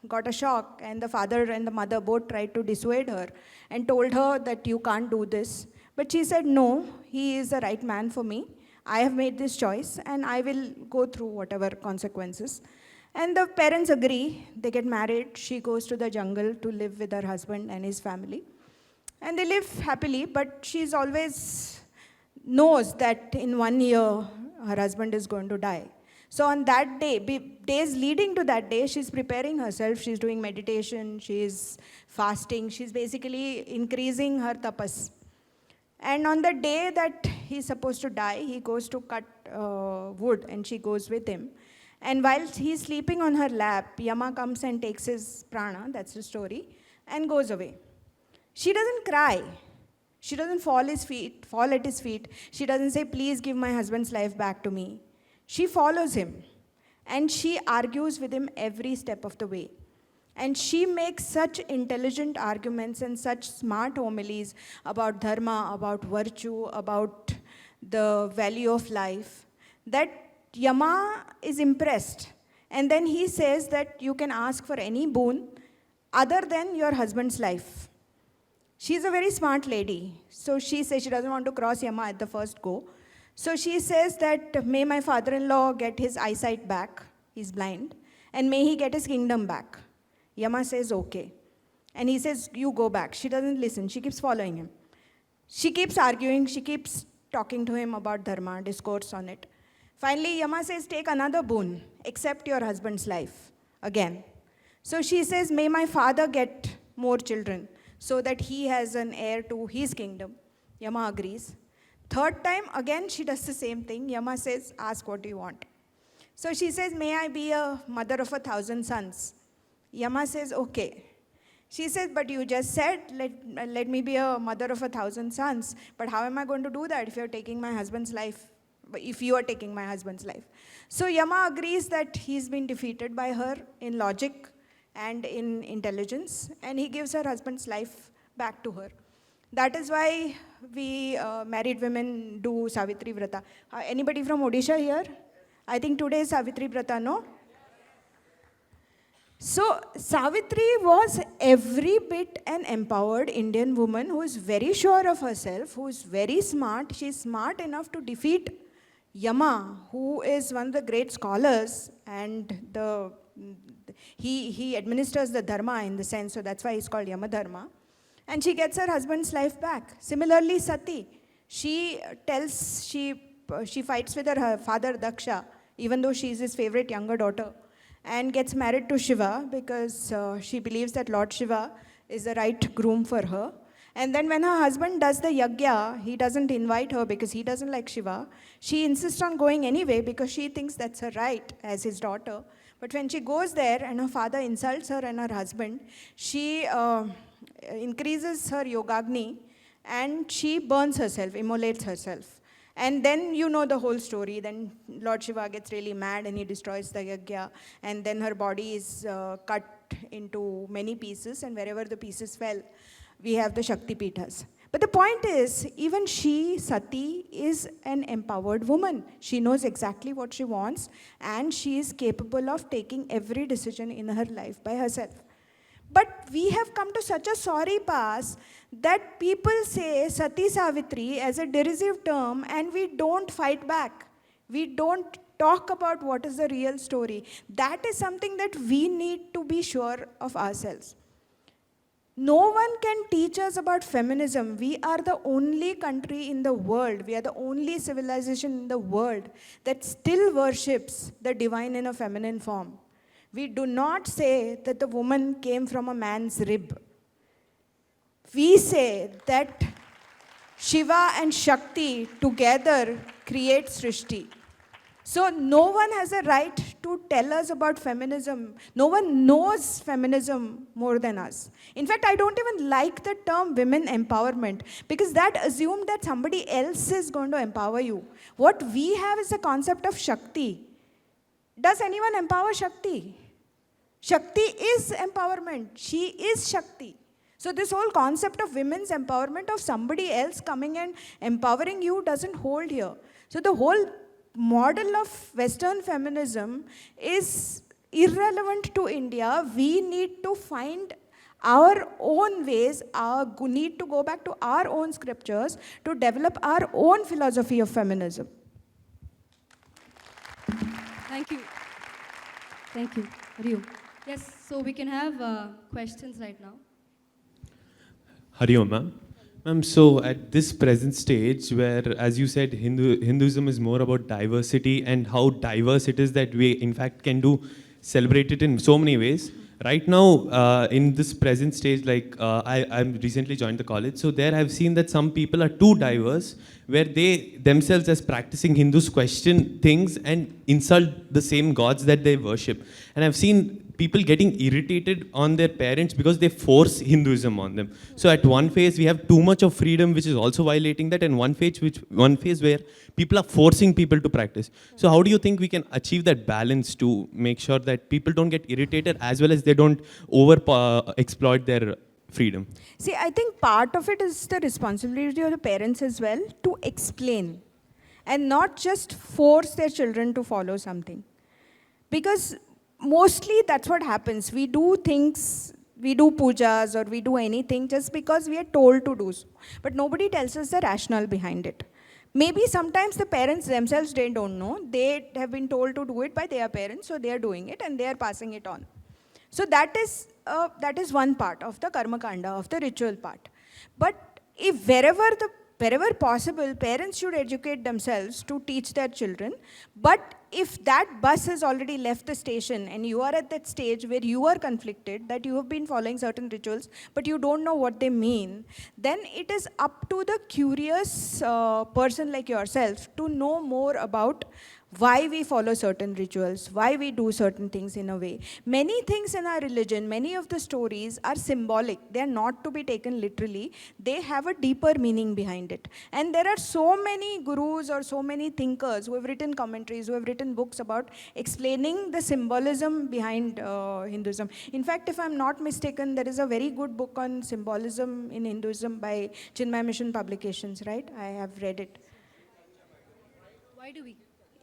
got a shock, and the father and the mother both tried to dissuade her and told her that you can't do this. But she said, no, he is the right man for me. I have made this choice, and I will go through whatever consequences. And the parents agree. They get married. She goes to the jungle to live with her husband and his family. And they live happily, but she's always knows that in 1 year, her husband is going to die. So on that day, days leading to that day, she's preparing herself, she's doing meditation, she's fasting, she's basically increasing her tapas. And on the day that he's supposed to die, he goes to cut wood and she goes with him. And while he's sleeping on her lap, Yama comes and takes his prana, that's the story, and goes away. She doesn't cry. She doesn't fall at his feet. She doesn't say, please give my husband's life back to me. She follows him and she argues with him every step of the way. And she makes such intelligent arguments and such smart homilies about dharma, about virtue, about the value of life, that Yama is impressed. And then he says that you can ask for any boon other than your husband's life. She's a very smart lady. So she says she doesn't want to cross Yama at the first go. So she says that may my father-in-law get his eyesight back, he's blind, and may he get his kingdom back. Yama says, okay. And he says, you go back. She doesn't listen, she keeps following him. She keeps arguing, she keeps talking to him about dharma, discourse on it. Finally, Yama says, take another boon, accept your husband's life again. So she says, may my father get more children so that he has an heir to his kingdom. Yama agrees. Third time, again, she does the same thing. Yama says, ask what you want. So she says, may I be a mother of 1,000 sons? Yama says, okay. She says, but you just said, let me be a mother of 1,000 sons. But how am I going to do that if you're taking my husband's life? If you are taking my husband's life. So Yama agrees that he's been defeated by her in logic and in intelligence, and he gives her husband's life back to her. That is why we married women do Savitri Vrata. Anybody from Odisha here? I think today is Savitri Vrata, no? So Savitri was every bit an empowered Indian woman who is very sure of herself, who is very smart. She's smart enough to defeat Yama, who is one of the great scholars, and he administers the dharma in the sense, so that's why he's called Yama Dharma. And she gets her husband's life back. Similarly, Sati, she fights with her father Daksha, even though she's his favorite younger daughter, and gets married to Shiva because she believes that Lord Shiva is the right groom for her. And then when her husband does the yagya, he doesn't invite her because he doesn't like Shiva. She insists on going anyway because she thinks that's her right as his daughter. But when she goes there and her father insults her and her husband, she increases her yogagni and she burns herself, immolates herself. And then you know the whole story. Then Lord Shiva gets really mad and he destroys the yagya. And then her body is cut into many pieces, and wherever the pieces fell, we have the Shakti Pithas. But the point is, even she, Sati, is an empowered woman. She knows exactly what she wants, and she is capable of taking every decision in her life by herself. But we have come to such a sorry pass that people say Sati Savitri as a derisive term, and we don't fight back. We don't talk about what is the real story. That is something that we need to be sure of ourselves. No one can teach us about feminism. We are the only country in the world, we are the only civilization in the world that still worships the divine in a feminine form. We do not say that the woman came from a man's rib. We say that Shiva and Shakti together create Srishti. So no one has a right to tell us about feminism. No one knows feminism more than us. In fact, I don't even like the term women empowerment because that assumes that somebody else is going to empower you. What we have is the concept of Shakti. Does anyone empower Shakti? Shakti is empowerment. She is Shakti. So this whole concept of women's empowerment, of somebody else coming and empowering you, doesn't hold here. So the whole model of Western feminism is irrelevant to India. We need to find our own ways, need to go back to our own scriptures to develop our own philosophy of feminism. Thank you. Thank you. Hariom. Yes, so we can have questions right now. Hariom, ma'am. So at this present stage, where, as you said, Hinduism is more about diversity and how diverse it is that we, in fact, can celebrate it in so many ways. Right now, in this present stage, like I recently joined the college, so there I've seen that some people are too diverse, where they themselves as practicing Hindus question things and insult the same gods that they worship. And I've seen people getting irritated on their parents because they force Hinduism on them. So at one phase we have too much of freedom, which is also violating that, and one phase where people are forcing people to practice. So how do you think we can achieve that balance to make sure that people don't get irritated as well as they don't exploit their freedom? See, I think part of it is the responsibility of the parents as well to explain and not just force their children to follow something. Because mostly that's what happens. We do things, we do pujas or we do anything just because we are told to do so. But nobody tells us the rationale behind it. Maybe sometimes the parents themselves, they don't know. They have been told to do it by their parents, so they are doing it and they are passing it on. So that is one part of the karma kanda, of the ritual part. But if wherever possible, parents should educate themselves to teach their children. But if that bus has already left the station and you are at that stage where you are conflicted, that you have been following certain rituals, but you don't know what they mean, then it is up to the curious person like yourself to know more about why we follow certain rituals, why we do certain things in a way. Many things in our religion, many of the stories are symbolic. They are not to be taken literally. They have a deeper meaning behind it. And there are so many gurus or so many thinkers who have written commentaries, who have written books about explaining the symbolism behind Hinduism. In fact, if I'm not mistaken, there is a very good book on symbolism in Hinduism by Chinmaya Mission Publications, right? I have read it. Why do we?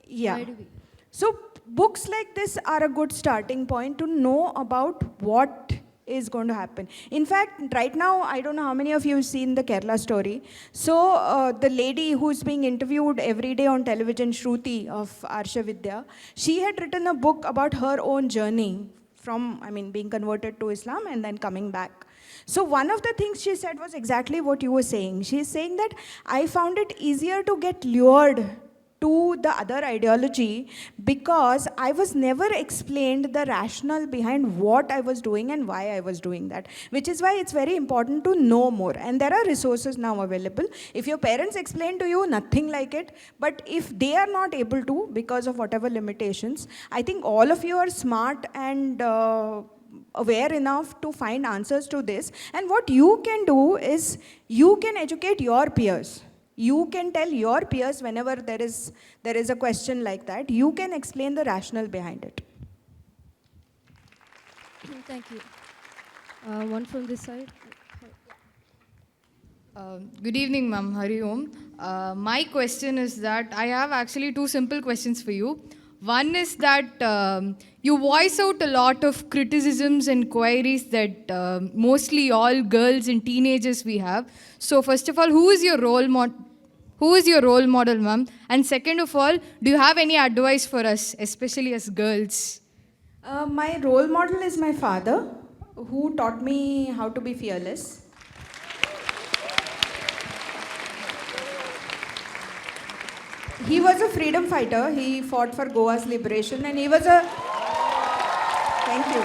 Yeah. Why do we? So books like this are a good starting point to know about what is going to happen. In fact, right now, I don't know how many of you have seen the Kerala story. So the lady who's being interviewed every day on television, Shruti of Arsha Vidya, she had written a book about her own journey from, being converted to Islam and then coming back. So one of the things she said was exactly what you were saying. She's saying that I found it easier to get lured to the other ideology because I was never explained the rationale behind what I was doing and why I was doing that, which is why it's very important to know more. And there are resources now available. If your parents explain to you, nothing like it, but if they are not able to because of whatever limitations, I think all of you are smart and aware enough to find answers to this. And what you can do is you can educate your peers. You can tell your peers whenever there is a question like that, you can explain the rationale behind it. Thank you. One from this side. Good evening, ma'am. Hari Om. My question is that I have actually two simple questions for you. One is that you voice out a lot of criticisms and queries that mostly all girls and teenagers we have. So first of all, who is your role model? Who is your role model, ma'am? And second of all, do you have any advice for us, especially as girls? My role model is my father, who taught me how to be fearless. He was a freedom fighter. He fought for Goa's liberation and he was a... Thank you.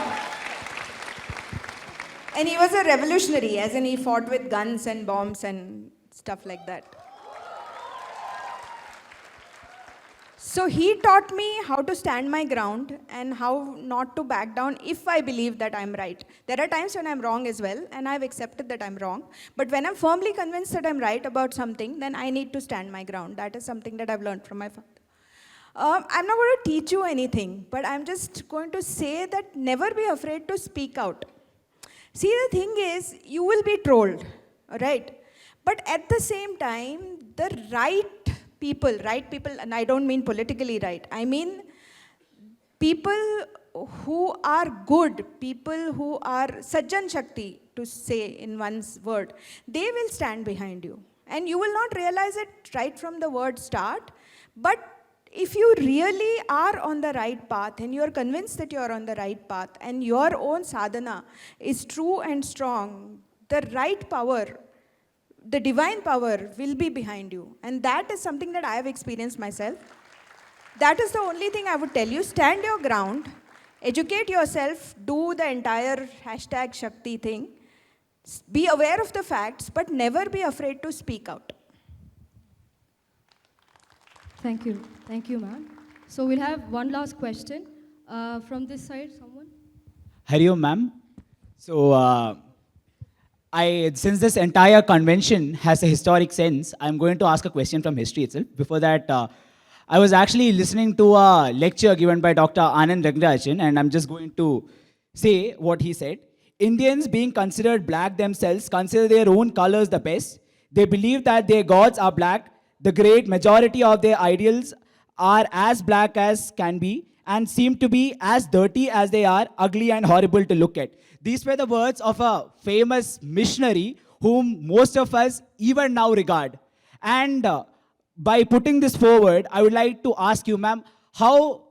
And he was a revolutionary, as in he fought with guns and bombs and stuff like that. So he taught me how to stand my ground and how not to back down if I believe that I'm right. There are times when I'm wrong as well, and I've accepted that I'm wrong. But when I'm firmly convinced that I'm right about something, then I need to stand my ground. That is something that I've learned from my father. I'm not going to teach you anything, but I'm just going to say that never be afraid to speak out. See, the thing is, you will be trolled, right? But at the same time, the right people, and I don't mean politically right, I mean people who are good, people who are Sajjan Shakti, to say in one's word, they will stand behind you. And you will not realize it right from the word start, but if you really are on the right path and you are convinced that you are on the right path and your own sadhana is true and strong, the right power the divine power will be behind you. And that is something that I have experienced myself. That is the only thing I would tell you. Stand your ground, educate yourself, do the entire hashtag Shakti thing. Be aware of the facts, but never be afraid to speak out. Thank you. Thank you, ma'am. So we'll have one last question from this side, someone. Hari Om, ma'am. So, since this entire convention has a historic sense, I'm going to ask a question from history itself. Before that, I was actually listening to a lecture given by Dr. Anand Rangarajan, and I'm just going to say what he said. Indians, being considered black themselves, consider their own colors the best. They believe that their gods are black. The great majority of their ideals are as black as can be and seem to be as dirty as they are ugly and horrible to look at. These were the words of a famous missionary whom most of us even now regard. And by putting this forward, I would like to ask you, ma'am, how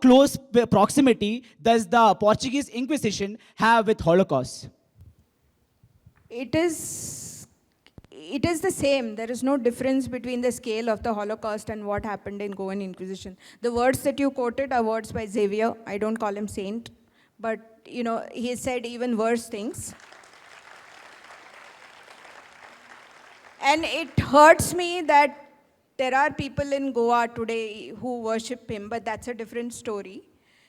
close proximity does the Portuguese Inquisition have with Holocaust? It is the same. There is no difference between the scale of the Holocaust and what happened in Goan Inquisition. The words that you quoted are words by Xavier. I don't call him saint, but he said even worse things. And it hurts me that there are people in Goa today who worship him, but that's a different story.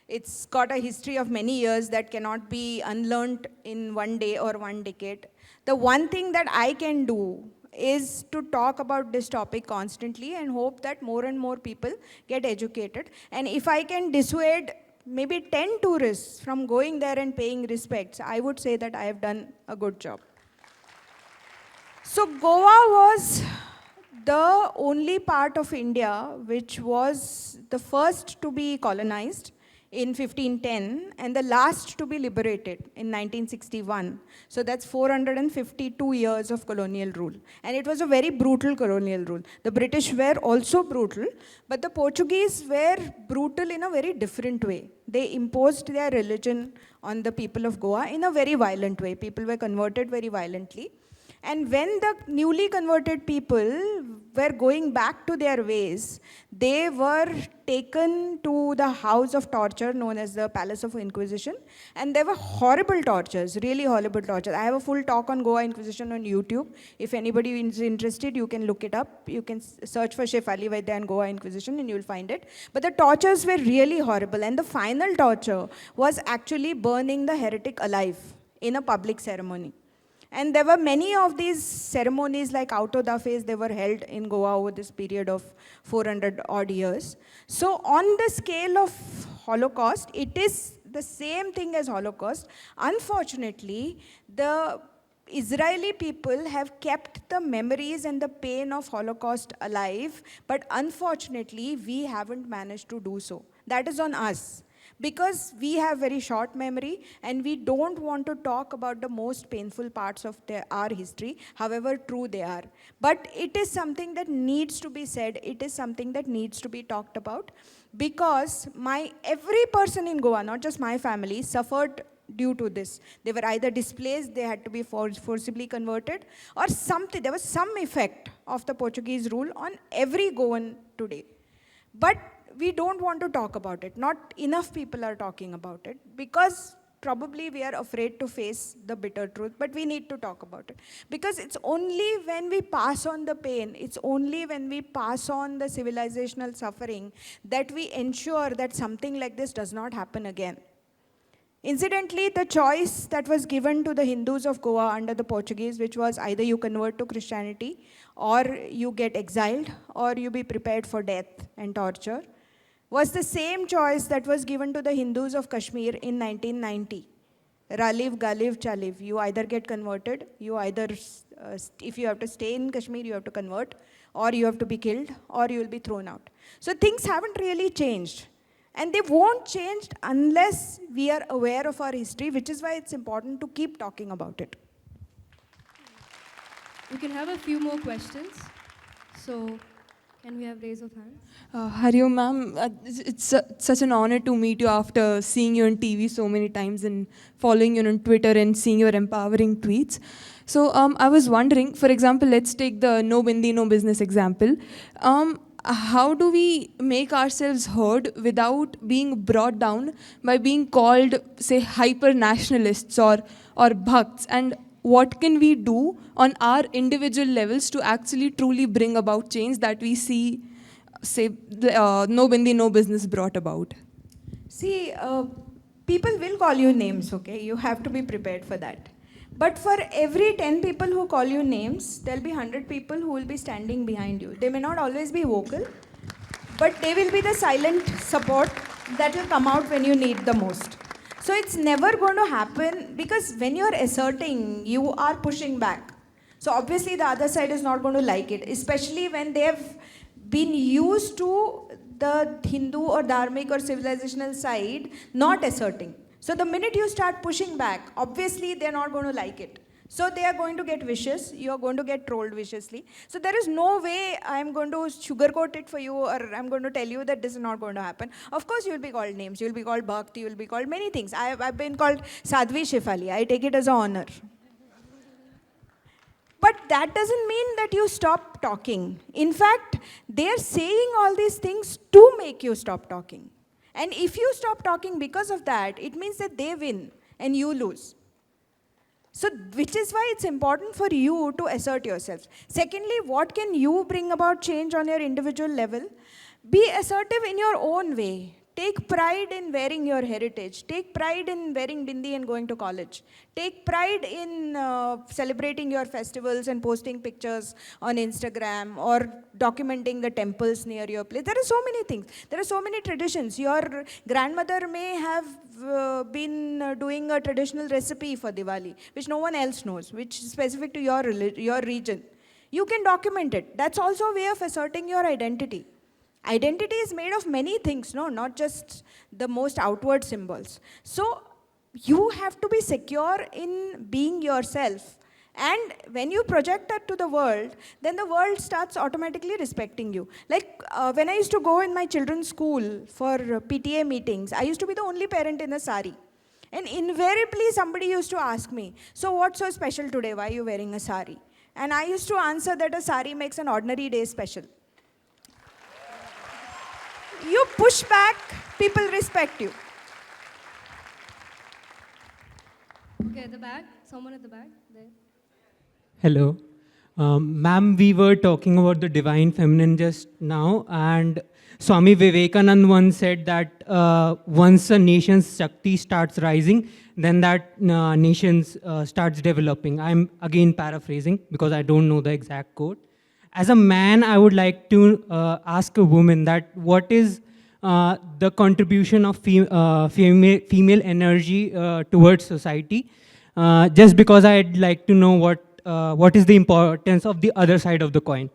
It's got a history of many years that cannot be unlearned in one day or one decade. The one thing that I can do is to talk about this topic constantly and hope that more and more people get educated. And if I can dissuade maybe 10 tourists from going there and paying respects, I would say that I have done a good job. So Goa was the only part of India which was the first to be colonized in 1510 and the last to be liberated in 1961. So that's 452 years of colonial rule. And it was a very brutal colonial rule. The British were also brutal, but the Portuguese were brutal in a very different way. They imposed their religion on the people of Goa in a very violent way. People were converted very violently. And when the newly converted people were going back to their ways, they were taken to the house of torture known as the Palace of Inquisition. And there were horrible tortures, really horrible tortures. I have a full talk on Goa Inquisition on YouTube. If anybody is interested, you can look it up. You can search for Shefali Vaidya and Goa Inquisition and you'll find it. But the tortures were really horrible. And the final torture was actually burning the heretic alive in a public ceremony. And there were many of these ceremonies like auto da fe, they were held in Goa over this period of 400 odd years. So on the scale of Holocaust, it is the same thing as Holocaust. Unfortunately, the Israeli people have kept the memories and the pain of Holocaust alive, but unfortunately, we haven't managed to do so. That is on us. Because we have very short memory and we don't want to talk about the most painful parts of our history, however true they are. But it is something that needs to be said, it is something that needs to be talked about, because every person in Goa, not just my family, suffered due to this. They were either displaced, they had to be forcibly converted, or something. There was some effect of the Portuguese rule on every Goan today. But we don't want to talk about it. Not enough people are talking about it because probably we are afraid to face the bitter truth, but we need to talk about it. Because it's only when we pass on the pain, it's only when we pass on the civilizational suffering that we ensure that something like this does not happen again. Incidentally, the choice that was given to the Hindus of Goa under the Portuguese, which was either you convert to Christianity, or you get exiled, or you be prepared for death and torture, was the same choice that was given to the Hindus of Kashmir in 1990. Raliv, Galiv, Chaliv. You either get converted, if you have to stay in Kashmir, you have to convert, or you have to be killed, or you will be thrown out. So things haven't really changed. And they won't change unless we are aware of our history, which is why it's important to keep talking about it. We can have a few more questions. So, can we have raise of hands? Hari Om, ma'am, it's such an honor to meet you after seeing you on TV so many times and following you on Twitter and seeing your empowering tweets. So I was wondering, for example, let's take the no Bindi, no business example. How do we make ourselves heard without being brought down by being called, say, hyper nationalists or bhakts? And what can we do on our individual levels to actually truly bring about change that we see, say, no Bindi, no business brought about? See, people will call you names, okay? You have to be prepared for that. But for every 10 people who call you names, there'll be 100 people who will be standing behind you. They may not always be vocal, but they will be the silent support that will come out when you need the most. So it's never going to happen, because when you're asserting, you are pushing back. So obviously the other side is not going to like it, especially when they have been used to the Hindu or Dharmic or civilizational side not asserting. So the minute you start pushing back, obviously they're not going to like it. So they are going to get vicious, you are going to get trolled viciously. So there is no way I'm going to sugarcoat it for you, or I'm going to tell you that this is not going to happen. Of course you'll be called names, you'll be called Bhakti, you'll be called many things. I've been called Smt.Shefali, I take it as an honor. But that doesn't mean that you stop talking. In fact, they're saying all these things to make you stop talking. And if you stop talking because of that, it means that they win and you lose. So, which is why it's important for you to assert yourself. Secondly, what can you bring about change on your individual level? Be assertive in your own way. Take pride in wearing your heritage. Take pride in wearing bindi and going to college. Take pride in celebrating your festivals and posting pictures on Instagram or documenting the temples near your place. There are so many things. There are so many traditions. Your grandmother may have been doing a traditional recipe for Diwali, which no one else knows, which is specific to your region. You can document it. That's also a way of asserting your identity. Identity is made of many things, no, not just the most outward symbols. So you have to be secure in being yourself. And when you project that to the world, then the world starts automatically respecting you. Like when I used to go in my children's school for PTA meetings, I used to be the only parent in a sari. And invariably somebody used to ask me, so what's so special today? Why are you wearing a sari? And I used to answer that a sari makes an ordinary day special. You push back, people respect you. Okay, at the back. Someone at the back. There. Hello. Ma'am, we were talking about the divine feminine just now, and Swami Vivekananda once said that once a nation's Shakti starts rising, then that nation starts developing. I'm again paraphrasing because I don't know the exact quote. As a man, I would like to ask a woman that what is the contribution of female energy towards society? Just because I'd like to know what is the importance of the other side of the coin.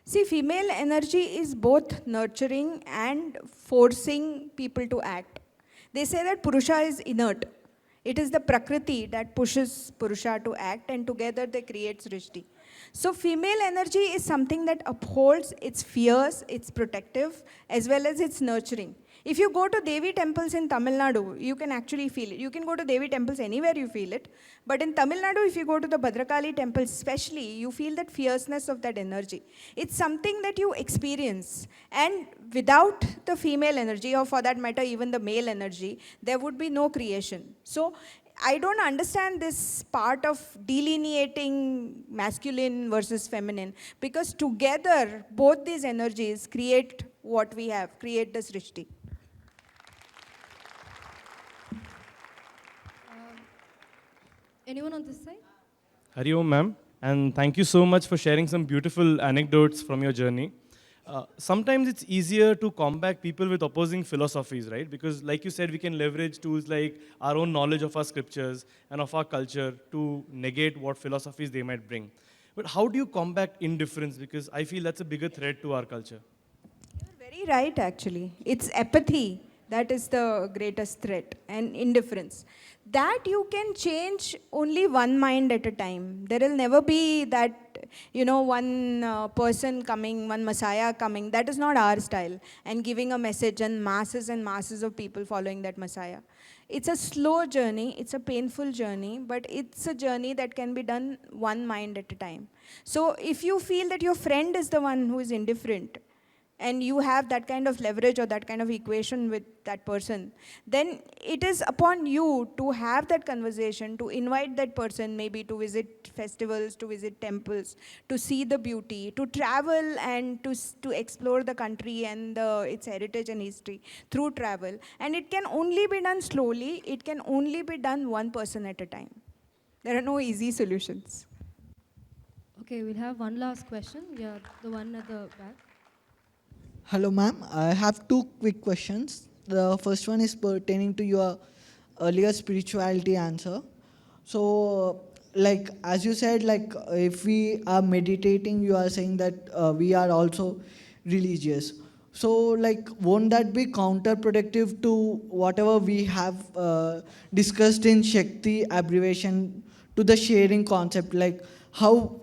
See, female energy is both nurturing and forcing people to act. They say that Purusha is inert. It is the Prakriti that pushes Purusha to act, and together they create Srishti. So female energy is something that upholds, it's fierce, it's protective, as well as it's nurturing. If you go to Devi temples in Tamil Nadu, you can actually feel it. You can go to Devi temples anywhere, you feel it. But in Tamil Nadu, if you go to the Bhadrakali temples especially, you feel that fierceness of that energy. It's something that you experience. And without the female energy, or for that matter, even the male energy, there would be no creation. So I don't understand this part of delineating masculine versus feminine, because together, both these energies create what we have, create the Srishti. Anyone on this side? Hari Om, ma'am, and thank you so much for sharing some beautiful anecdotes from your journey. Sometimes it's easier to combat people with opposing philosophies, right? Because like you said, we can leverage tools like our own knowledge of our scriptures and of our culture to negate what philosophies they might bring. But how do you combat indifference? Because I feel that's a bigger threat to our culture. You're very right, actually. It's apathy that is the greatest threat, and indifference. That you can change only one mind at a time. There will never be that one person coming, one messiah coming. That is not our style. And giving a message and masses of people following that messiah. It's a slow journey, it's a painful journey, but it's a journey that can be done one mind at a time. So if you feel that your friend is the one who is indifferent, and you have that kind of leverage or that kind of equation with that person, then it is upon you to have that conversation, to invite that person maybe to visit festivals, to visit temples, to see the beauty, to travel and to explore the country and its heritage and history through travel. And it can only be done slowly, it can only be done one person at a time. There are no easy solutions. Okay, we'll have one last question. Yeah, the one at the back. Hello, ma'am. I have two quick questions. The first one is pertaining to your earlier spirituality answer. So, like, as you said, like, if we are meditating, you are saying that we are also religious. So, like, won't that be counterproductive to whatever we have discussed in Shakti abbreviation to the sharing concept? Like, how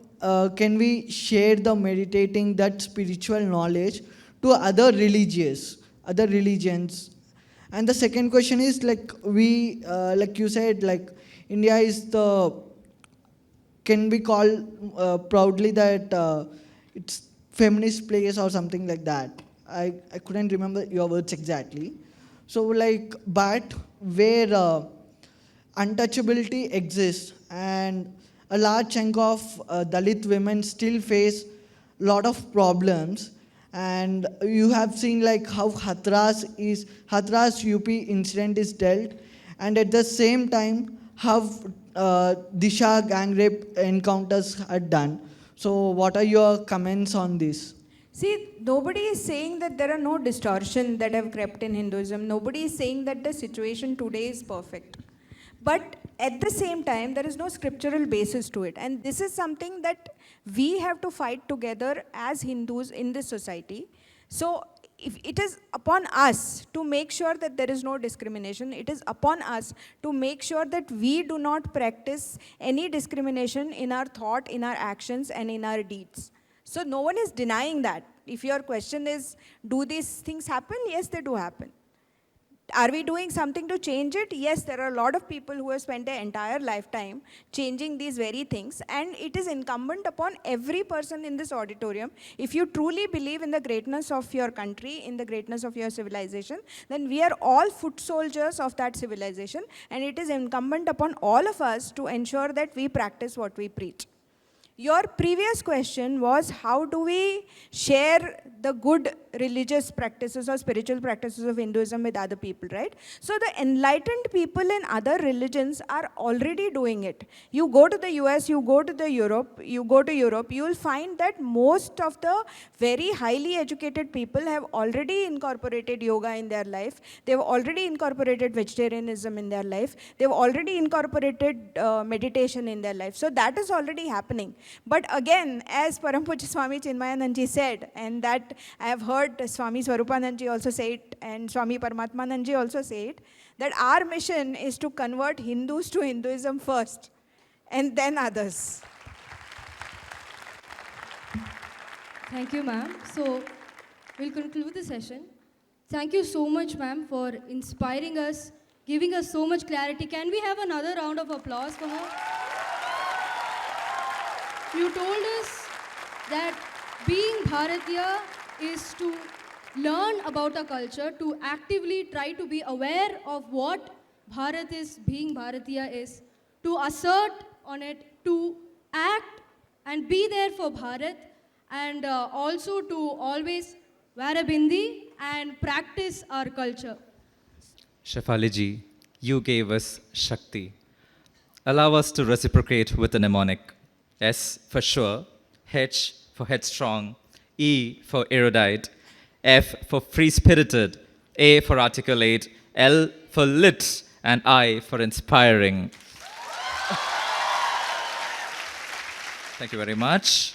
can we share the meditating, that spiritual knowledge to other religions? And the second question is, like, we like you said, like, India is can be called proudly that it's feminist place or something like that. I couldn't remember your words exactly. So, like, but where untouchability exists and a large chunk of Dalit women still face a lot of problems. And you have seen like how Hathras UP incident is dealt, and at the same time how Disha gang rape encounters are done. So what are your comments on this? See, nobody is saying that there are no distortions that have crept in Hinduism. Nobody is saying that the situation today is perfect. But at the same time, there is no scriptural basis to it. And this is something that we have to fight together as Hindus in this society. So if it is upon us to make sure that there is no discrimination. It is upon us to make sure that we do not practice any discrimination in our thought, in our actions, and in our deeds. So no one is denying that. If your question is, do these things happen? Yes, they do happen. Are we doing something to change it? Yes, there are a lot of people who have spent their entire lifetime changing these very things, and it is incumbent upon every person in this auditorium. If you truly believe in the greatness of your country, in the greatness of your civilization, then we are all foot soldiers of that civilization, and it is incumbent upon all of us to ensure that we practice what we preach. Your previous question was, how do we share the good religious practices or spiritual practices of Hinduism with other people, right? So the enlightened people in other religions are already doing it. You go to the US, you go to Europe, you will find that most of the very highly educated people have already incorporated yoga in their life. They've already incorporated vegetarianism in their life. They've already incorporated meditation in their life. So that is already happening. But again, as Param Pujya Swami Chinmaya National said, and that I have heard Swami Swaroopananda also say it, and Swami Paramatmanand also say it, that our mission is to convert Hindus to Hinduism first, and then others. Thank you, ma'am. So we'll conclude the session. Thank you so much, ma'am, for inspiring us, giving us so much clarity. Can we have another round of applause for her? You told us that being Bharatiya is to learn about a culture, to actively try to be aware of what Bharat is, being Bharatiya is, to assert on it, to act and be there for Bharat, and also to always wear a bindi and practice our culture. Shefali ji, you gave us Shakti. Allow us to reciprocate with a mnemonic. S for sure, H for headstrong, E for erudite, F for free-spirited, A for articulate, L for lit, and I for inspiring. Thank you very much.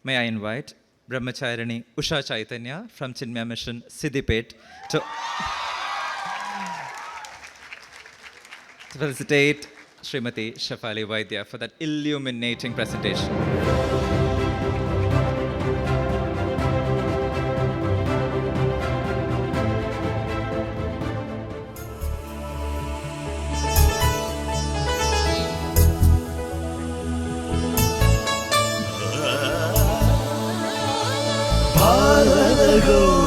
May I invite Brahmacharini Usha Chaitanya from Chinmaya Mission Siddipet to felicitate Smt.Shefali Vaidya for that illuminating presentation. Bharata